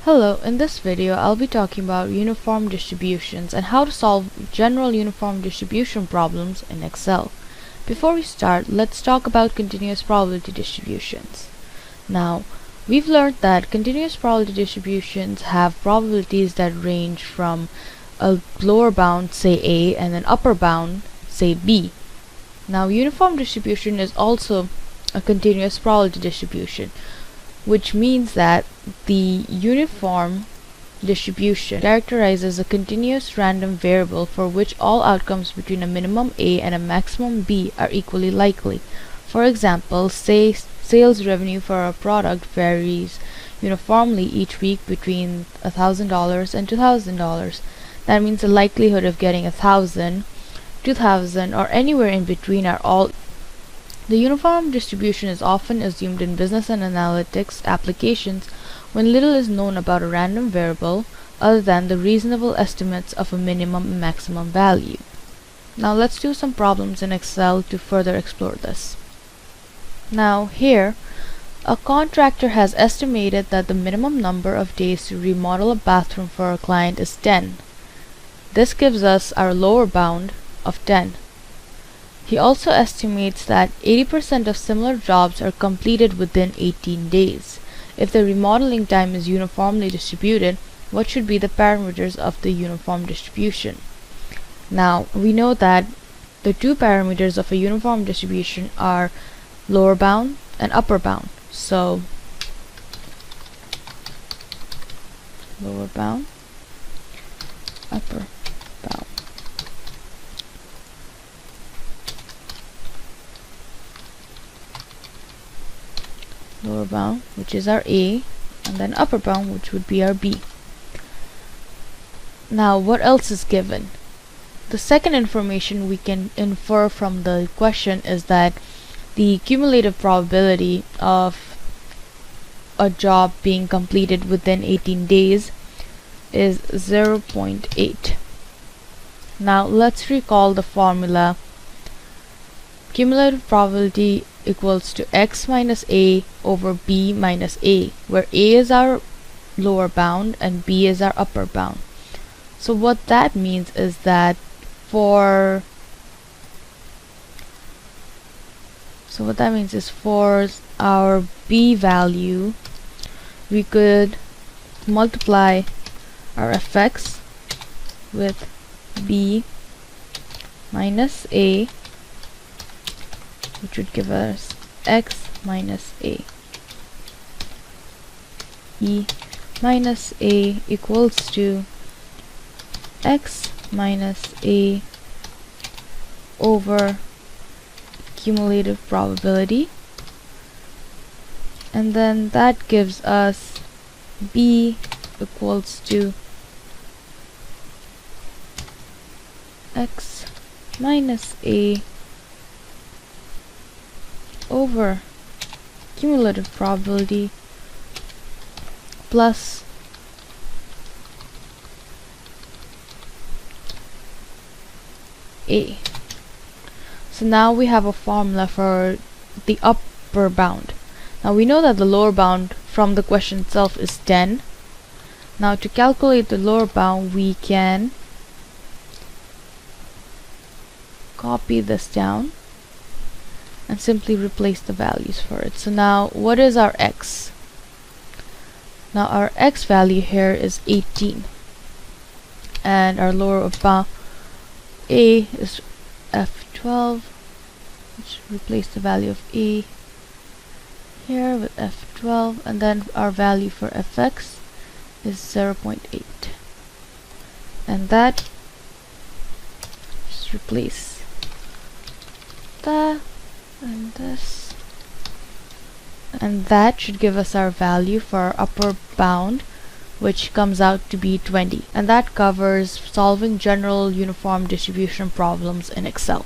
Hello, in this video I'll be talking about uniform distributions and how to solve general uniform distribution problems in Excel. Before we start, let's talk about continuous probability distributions. Now, we've learned that continuous probability distributions have probabilities that range from a lower bound, say A, and an upper bound, say B. Now, uniform distribution is also a continuous probability distribution, which means that the uniform distribution characterizes a continuous random variable for which all outcomes between a minimum A and a maximum B are equally likely. For example, say sales revenue for a product varies uniformly each week between $1,000 and $2,000. That means the likelihood of getting 1,000, 2,000, or anywhere in between are all. The uniform distribution is often assumed in business and analytics applications when little is known about a random variable other than the reasonable estimates of a minimum and maximum value. Now let's do some problems in Excel to further explore this. Now here, a contractor has estimated that the minimum number of days to remodel a bathroom for a client is 10. This gives us our lower bound of 10. He also estimates that 80% of similar jobs are completed within 18 days. If the remodeling time is uniformly distributed, what should be the parameters of the uniform distribution? Now, we know that the two parameters of a uniform distribution are lower bound and upper bound. So, lower bound, upper bound. Lower bound, which is our A, and then upper bound, which would be our B. Now, what else is given? The second information we can infer from the question is that the cumulative probability of a job being completed within 18 days is 0.8. Now, let's recall the formula. Cumulative probability equals to x minus a over b minus a, where a is our lower bound and b is our upper bound. So what that means is that for our b value, we could multiply our fx with b minus a, which would give us x minus a. E minus a equals to x minus a over cumulative probability, and then that gives us b equals to x minus a over cumulative probability plus a. So now we have a formula for the upper bound. Now we know that the lower bound from the question itself is 10. Now to calculate the lower bound, we can copy this down and simply replace the values for it. So now what is our x? Now our x value here is 18, and our lower bound a is f12. Let's replace the value of a here with f12, and then our value for fx is 0.8, and that, just replace that and this, and that should give us our value for our upper bound, which comes out to be 20, and that covers solving general uniform distribution problems in Excel.